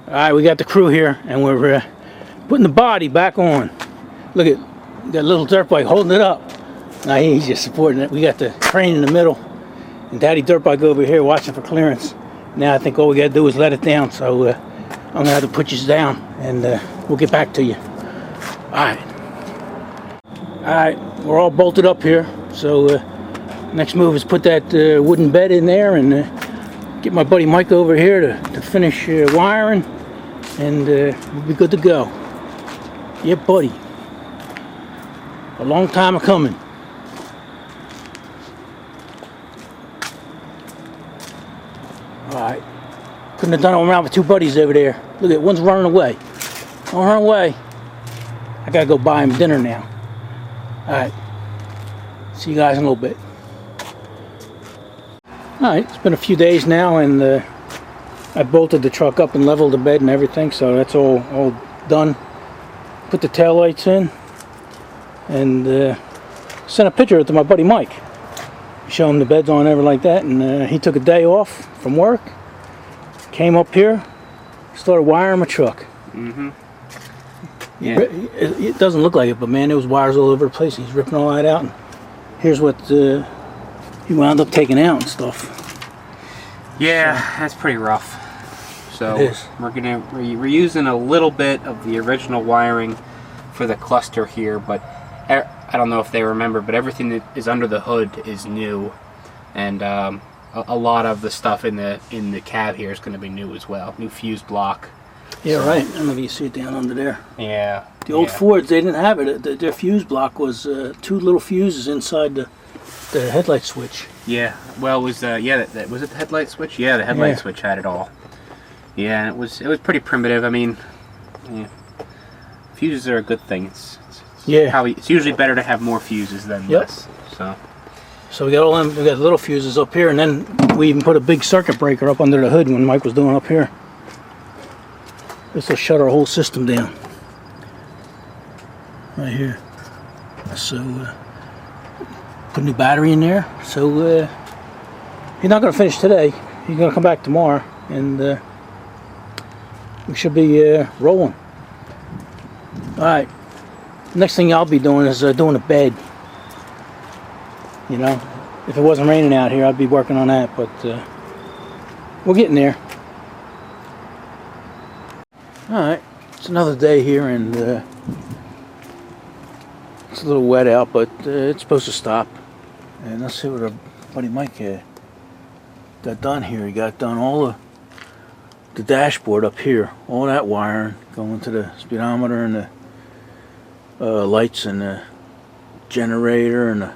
Alright, we got the crew here and we're putting the body back on. Look at that little dirt bike holding it up. Now he's just supporting it. We got the crane in the middle and Daddy dirt bike over here watching for clearance. Now I think all we gotta do is let it down. So I'm gonna have to put you down and we'll get back to you. Alright, we're all bolted up here. So next move is put that wooden bed in there and get my buddy Mike over here to finish wiring, and we'll be good to go. Yeah, buddy. A long time coming. Alright. Couldn't have done it around with two buddies over there. Look at it, one's running away. Don't run away. I gotta go buy him dinner now. Alright. See you guys in a little bit. Alright, it's been a few days now and I bolted the truck up and leveled the bed and everything, so that's all done. Put the tail lights in and sent a picture to my buddy Mike. Show him the bed's on and everything like that, and he took a day off from work, came up here, started wiring my truck. Yeah. It doesn't look like it, but man, there was wires all over the place. He's ripping all that out, and here's what he wound up taking out and stuff. Yeah, that's pretty rough. So we're using a little bit of the original wiring for the cluster here, but I don't know if they remember, but everything that is under the hood is new, and a lot of the stuff in the cab here is going to be new as well. New fuse block. Yeah, so, right. I don't know if you see it down under there. Yeah. The old Fords, they didn't have it. Their fuse block was two little fuses inside the headlight switch. Yeah, well, it was that was it the headlight switch? Yeah, the headlight switch had it all. Yeah, and it was pretty primitive. I mean, yeah, fuses are a good thing. It's usually better to have more fuses than less. So we got all them. We got little fuses up here, and then we even put a big circuit breaker up under the hood when Mike was doing up here. This will shut our whole system down. Right here. So put a new battery in there. So he's not going to finish today. He's going to come back tomorrow, and we should be rolling. All right. Next thing I'll be doing is doing a bed. You know, if it wasn't raining out here, I'd be working on that, but we're getting there. All right, it's another day here, and it's a little wet out, but it's supposed to stop. And let's see what our buddy Mike got done here. He got done all the dashboard up here, all that wiring going to the speedometer and the lights and the generator and the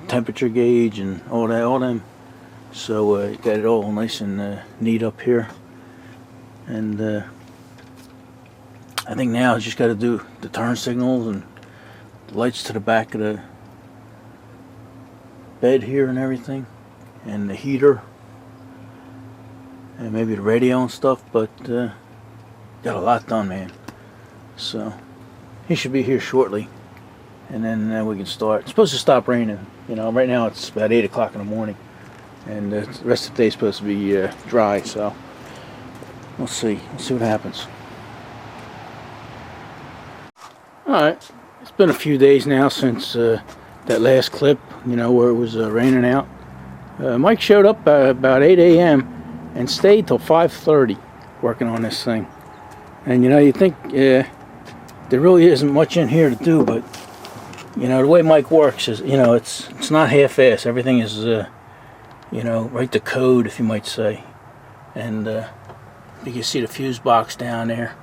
temperature gauge and all them. So he got it all nice and neat up here, and I think now it's just got to do the turn signals and the lights to the back of the bed here and everything, and the heater, and maybe the radio and stuff, but got a lot done, man. So he should be here shortly, and then we can start. It's supposed to stop raining. You know, right now it's about 8 o'clock in the morning, and the rest of the day is supposed to be dry, so we'll see. We'll see what happens. Alright, it's been a few days now since that last clip, you know, where it was raining out. Mike showed up about 8 a.m. and stayed till 5:30 working on this thing. And you know, you think there really isn't much in here to do, but you know, the way Mike works is, you know, it's not half-assed. Everything is, you know, right to code, if you might say. And you can see the fuse box down there.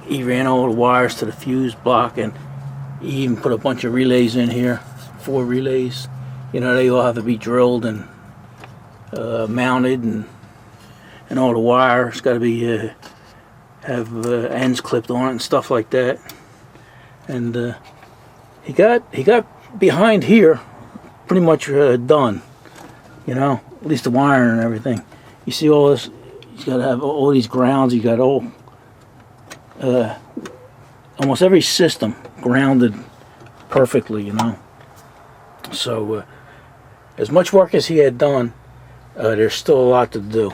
He ran all the wires to the fuse block, and he even put a bunch of relays in here, 4 relays. You know, they all have to be drilled and mounted, and all the wires got to be have ends clipped on it and stuff like that. And he got behind here pretty much done. You know, at least the wiring and everything. You see all this? He's got to have all these grounds. He got all. Almost every system grounded perfectly, you know. So as much work as he had done, there's still a lot to do.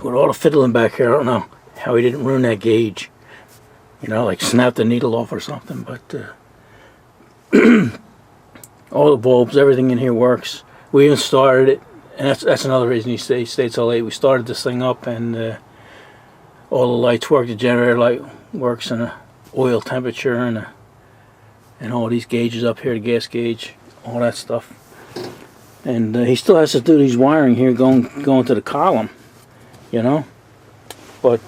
With all the fiddling back here, I don't know how he didn't ruin that gauge. You know, like snap the needle off or something. But all the bulbs, everything in here works. We even started it, and that's another reason he stayed so late. We started this thing up, and all the lights work. The generator light works, and the oil temperature, and all these gauges up here, the gas gauge, all that stuff. And he still has to do these wiring here going to the column, you know. But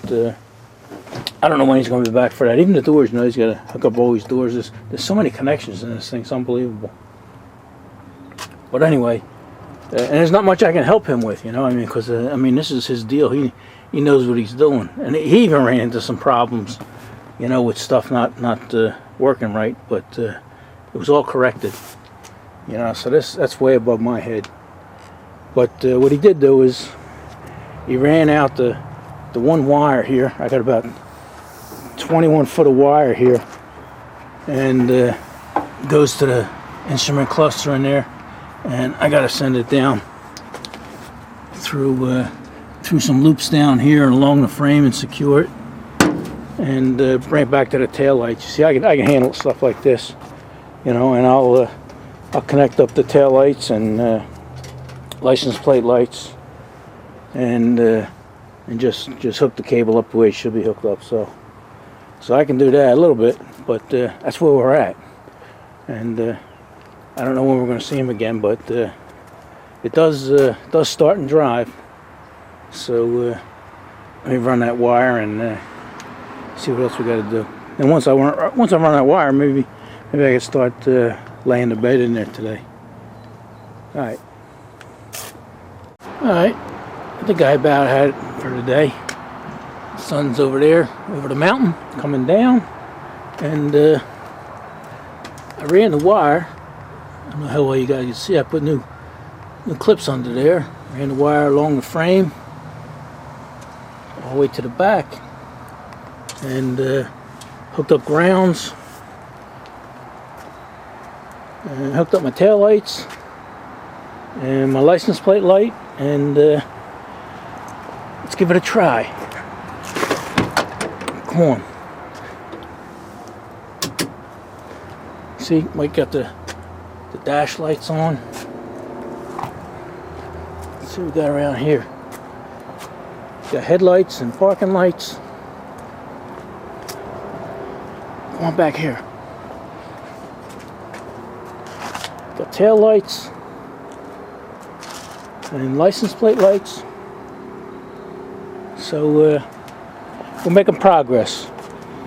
I don't know when he's going to be back for that. Even the doors, you know, he's got to hook up all these doors. There's so many connections in this thing. It's unbelievable. But anyway, and there's not much I can help him with, you know. I mean, because I mean, this is his deal. He knows what he's doing, and he even ran into some problems, you know, with stuff not working right. But it was all corrected, you know. So that's way above my head. But what he did do is he ran out the one wire here. I got about 21 foot of wire here, and goes to the instrument cluster in there, and I got to send it down through some loops down here and along the frame and secure it, and bring it back to the tail lights. You see, I can handle stuff like this, you know, and I'll connect up the tail lights and license plate lights, and just hook the cable up the way it should be hooked up. So I can do that a little bit, but that's where we're at. And I don't know when we're going to see him again, but it does start and drive. So let me run that wire and see what else we got to do. And once I run that wire, maybe I can start laying the bed in there today. All right. I think I about had it for today. The sun's over there, over the mountain, coming down, and I ran the wire. I don't know how well you guys can see. I put new clips under there. Ran the wire along the frame, all the way to the back, and hooked up grounds, and hooked up my tail lights and my license plate light, and let's give it a try. Come on. See, Mike got the dash lights on. Let's see what we got around here. Got headlights and parking lights. Come on back here. Got tail lights and license plate lights. So we're making progress.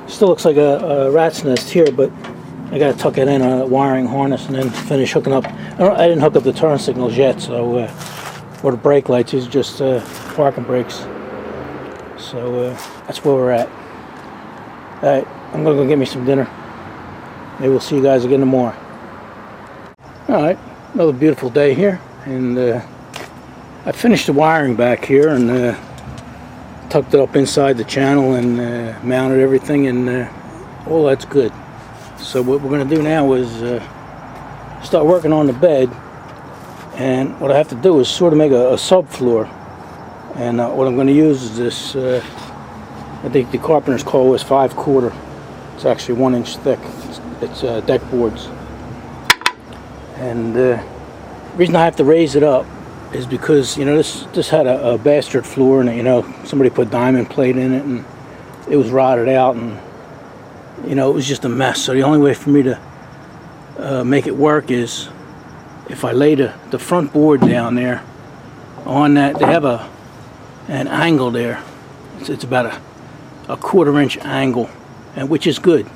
Still looks like a rat's nest here, but I gotta tuck it in a wiring harness and then finish hooking up. I didn't hook up the turn signals yet, so or the brake lights. These are just parking brakes. So that's where we're at. Alright, I'm gonna go get me some dinner. Maybe we'll see you guys again tomorrow. Alright, another beautiful day here, and I finished the wiring back here and tucked it up inside the channel and mounted everything, and all that's good. So what we're going to do now is start working on the bed, and what I have to do is sort of make a subfloor, and what I'm going to use is this, I think the carpenter's call is 5/4. It's actually 1 inch thick. It's deck boards, and the reason I have to raise it up is because, you know, this had a bastard floor, and, you know, somebody put diamond plate in it and it was rotted out, and, you know, it was just a mess. So the only way for me to make it work is if I lay the front board down there on that. They have an angle there. It's about a 1/4 inch angle, and which is good.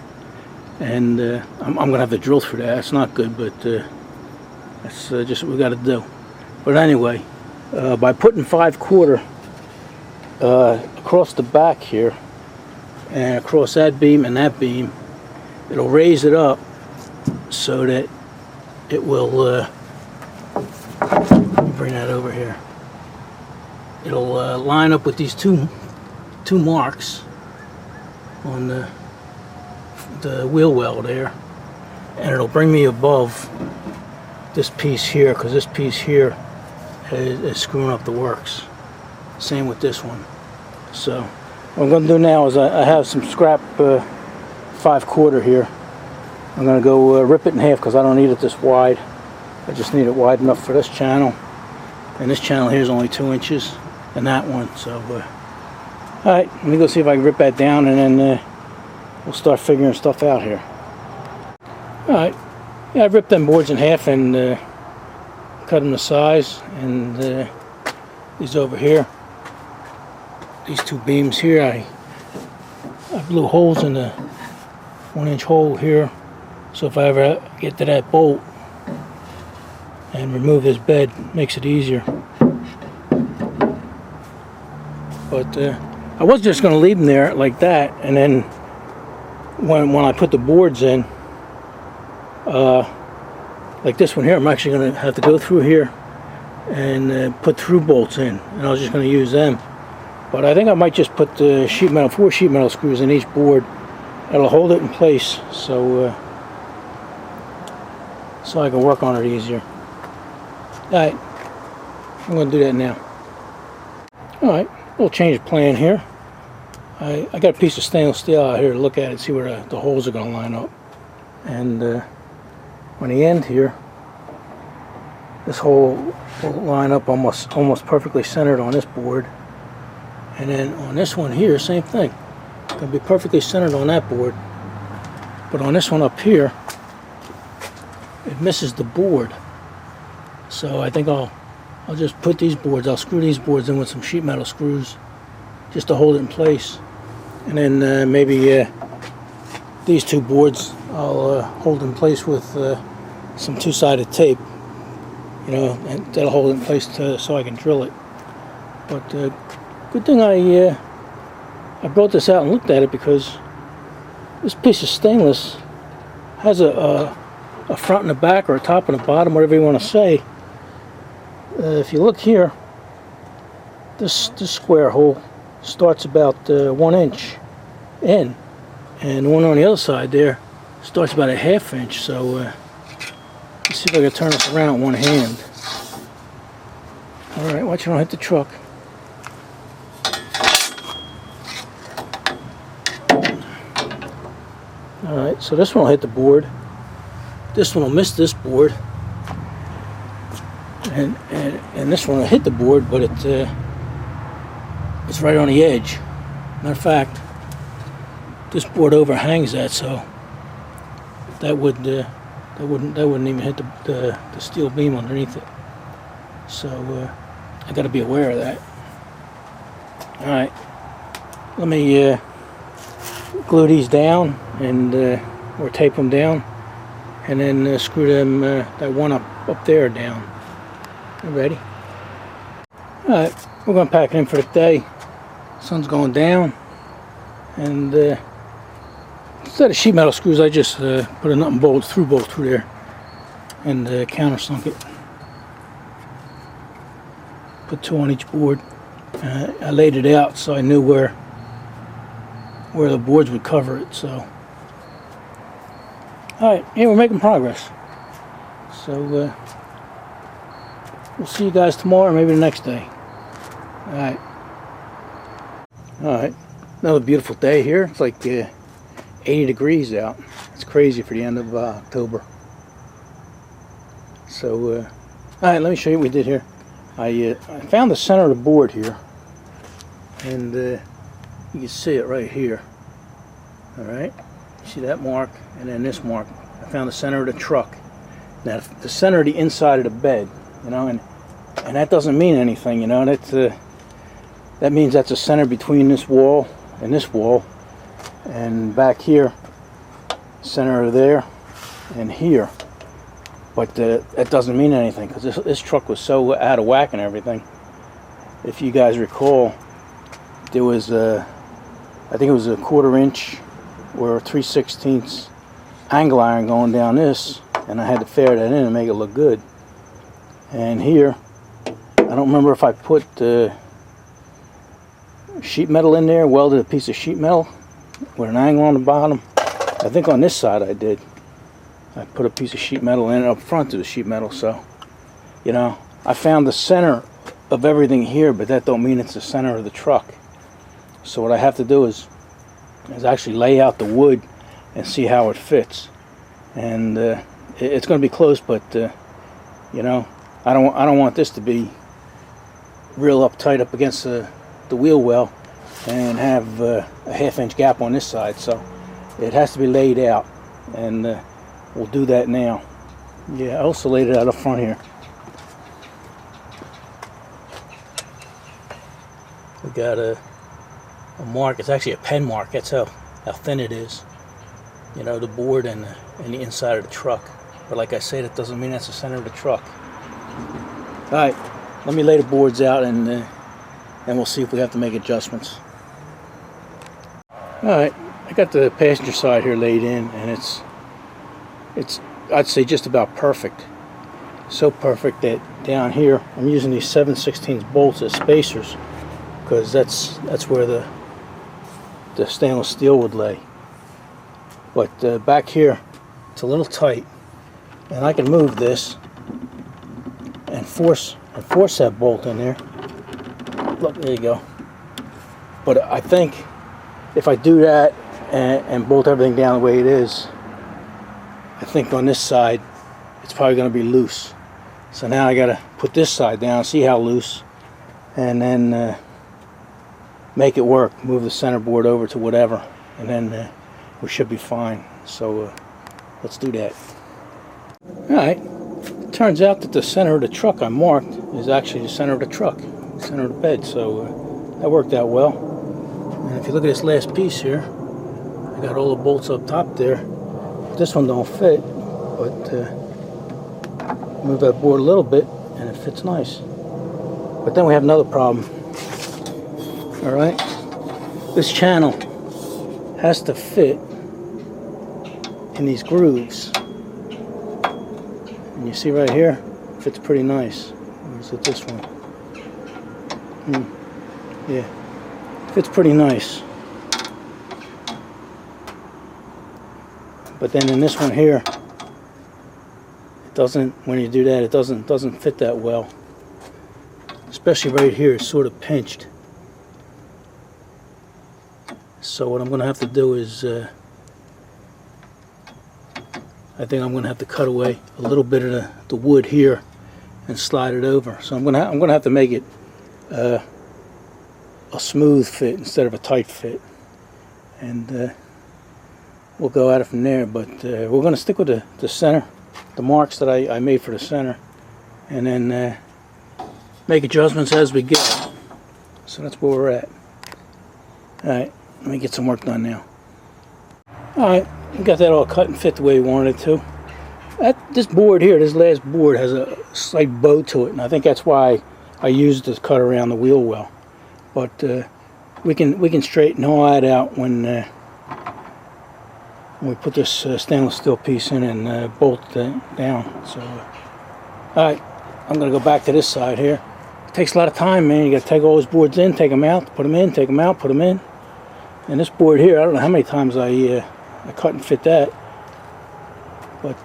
And I'm gonna have to drill through that. It's not good, but that's just what we got to do. But anyway, by putting 5/4 across the back here and across that beam and that beam, it'll raise it up so that it will bring that over here. It'll line up with these two marks on the wheel well there, and it'll bring me above this piece here, because this piece here is screwing up the works. Same with this one. So what I'm going to do now is I have some scrap 5/4 here. I'm going to go rip it in half because I don't need it this wide. I just need it wide enough for this channel. And this channel here is only 2 inches, and that one. So, alright, let me go see if I can rip that down, and then we'll start figuring stuff out here. Alright, yeah, I've ripped them boards in half and cut them to size. And these over here, these 2 beams here, I blew holes in the 1-inch hole here. So if I ever get to that bolt and remove this bed, makes it easier. But I was just going to leave them there like that, and then when I put the boards in, like this one here, I'm actually going to have to go through here and put through bolts in, and I was just going to use them. But I think I might just put the 4 sheet metal screws in each board. That'll hold it in place, so I can work on it easier. Alright, I'm going to do that now. Alright, little change of plan here. I got a piece of stainless steel out here to look at it, see where the holes are going to line up. And on the end here, this hole will line up almost perfectly centered on this board. And then on this one here, same thing. It'll be perfectly centered on that board. But on this one up here, it misses the board. So I think I'll just put these boards, I'll screw these boards in with some sheet metal screws just to hold it in place. And then maybe these 2 boards I'll hold in place with some 2-sided tape, you know, and that'll hold it in place so I can drill it. But good thing I brought this out and looked at it, because this piece of stainless has a front and a back, or a top and a bottom, whatever you want to say. If you look here, this square hole starts about 1 inch in, and the one on the other side there starts about a 1/2 inch. So let's see if I can turn this around with one hand. Alright, watch you don't hit the truck. Alright, so this one will hit the board. This one will miss this board. And this one will hit the board, but it's right on the edge. Matter of fact, this board overhangs that, so that wouldn't even hit the steel beam underneath it. So I got to be aware of that. All right, let me glue these down and or tape them down, and then screw them that one up there down. You ready? Alright, we're going to pack it in for the day. Sun's going down, and instead of sheet metal screws, I just put a nut and bolt through there and countersunk it. Put 2 on each board. I laid it out so I knew where the boards would cover it. So, alright, yeah, we're making progress. So we'll see you guys tomorrow, or maybe the next day. Alright. Alright. Another beautiful day here. It's like 80 degrees out. It's crazy for the end of October. So, alright, let me show you what we did here. I found the center of the board here. And you can see it right here. Alright. See that mark? And then this mark. I found the center of the truck. Now, the center of the inside of the bed. You know, and that doesn't mean anything, you know. That means that's a center between this wall and this wall, and back here, center there, and here. But that doesn't mean anything, because this truck was so out of whack and everything. If you guys recall, there was I think it was a 1/4 inch or 3/16 angle iron going down this, and I had to ferret that in and make it look good. And here, I don't remember if I put sheet metal in there, welded a piece of sheet metal with an angle on the bottom. I think on this side I did. I put a piece of sheet metal in up front of the sheet metal. So, you know, I found the center of everything here, but that don't mean it's the center of the truck. So what I have to do is actually lay out the wood and see how it fits. And it's going to be close, but you know, I don't want this to be real uptight up against the wheel well and have a half-inch gap on this side. So it has to be laid out, and we'll do that now. Yeah, I also laid it out up front here. We got a mark. It's actually a pen mark. That's how thin it is. You know, the board and the inside of the truck. But like I said, it doesn't mean that's the center of the truck. All right, let me lay the boards out, and we'll see if we have to make adjustments. All right, I got the passenger side here laid in, and it's I'd say just about perfect. So perfect that down here I'm using these 7/16 bolts as spacers, because that's where the stainless steel would lay. But back here it's a little tight, and I can move this and force that bolt in there. Look, there you go. But I think if I do that and bolt everything down the way it is, I think on this side it's probably going to be loose. So now I got to put this side down, see how loose, and then make it work. Move the center board over to whatever, and then we should be fine. So let's do that. Alright, it turns out that the center of the truck I marked is actually the center of the truck, the center of the bed, so that worked out well. And if you look at this last piece here, I got all the bolts up top there. This one don't fit, but move that board a little bit and it fits nice. But then we have another problem. Alright, this channel has to fit in these grooves. And you see right here, it fits pretty nice. Or is it this one? Yeah, fits pretty nice. But then in this one here, it doesn't. When you do that, it doesn't fit that well. Especially right here, it's sort of pinched. So what I'm going to have to do is, I think I'm going to have to cut away a little bit of the wood here and slide it over. So I'm going to have to make it a smooth fit instead of a tight fit, and we'll go at it from there. But we're going to stick with the center, the marks that I made for the center, and then make adjustments as we go. So that's where we're at. Alright, let me get some work done now. Alright, we got that all cut and fit the way we wanted it to. This board here, this last board, has a slight bow to it, and I think that's why I used the cut around the wheel well. But we can straighten all that out when we put this stainless steel piece in and bolt it down. So, alright, I'm going to go back to this side here. It takes a lot of time, man. You got to take all those boards in, take them out, put them in, take them out, put them in. And this board here, I don't know how many times I cut and fit that, but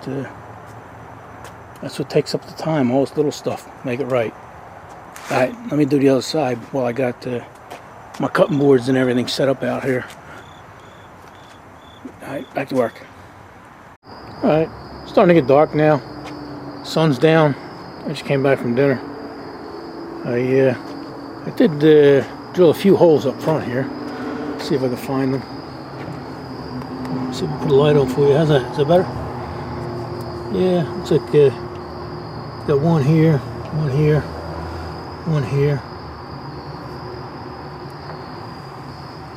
that's what takes up the time. All this little stuff, make it right. All right, let me do the other side while I got my cutting boards and everything set up out here. All right, back to work. All right, starting to get dark now. Sun's down. I just came back from dinner. I did drill a few holes up front here. See if I can find them. See if I can put a light on for you. How's that? Is that better? Yeah, looks like got one here, one here, one here,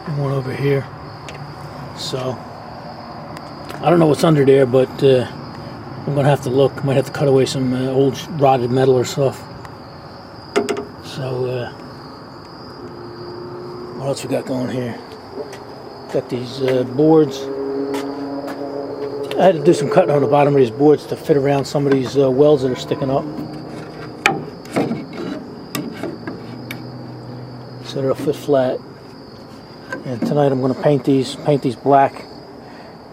and one over here. So I don't know what's under there, but I'm gonna have to look. Might have to cut away some old rotted metal or stuff. So what else we got going here? Got these boards. I had to do some cutting on the bottom of these boards to fit around some of these welds that are sticking up, so they'll fit flat. And tonight I'm going to paint these black,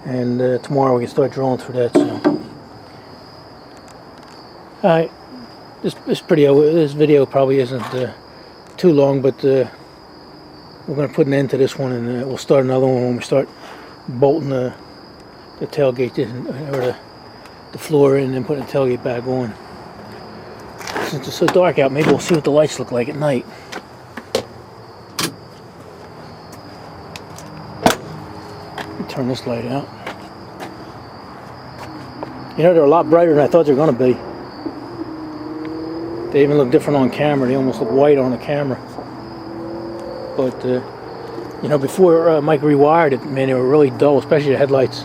and tomorrow we can start drilling through that. So, all right, this video probably isn't too long, but we're going to put an end to this one, and we'll start another one when we start bolting the tailgate in, or the floor in, and then putting the tailgate back on. Since it's so dark out, maybe we'll see what the lights look like at night. Let me turn this light out. You know, they're a lot brighter than I thought they were going to be. They even look different on camera. They almost look white on the camera. But, you know, before Mike rewired it, man, they were really dull, especially the headlights.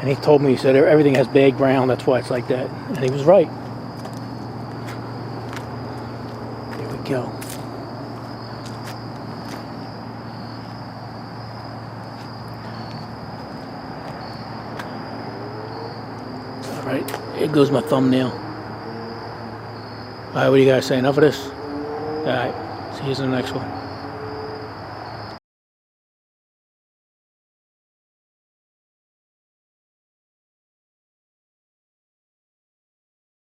And he told me, he said, everything has bad ground, that's why it's like that. And he was right. There we go. Alright, here goes my thumbnail. Alright, what do you guys say? Enough of this? Alright, see you in the next one.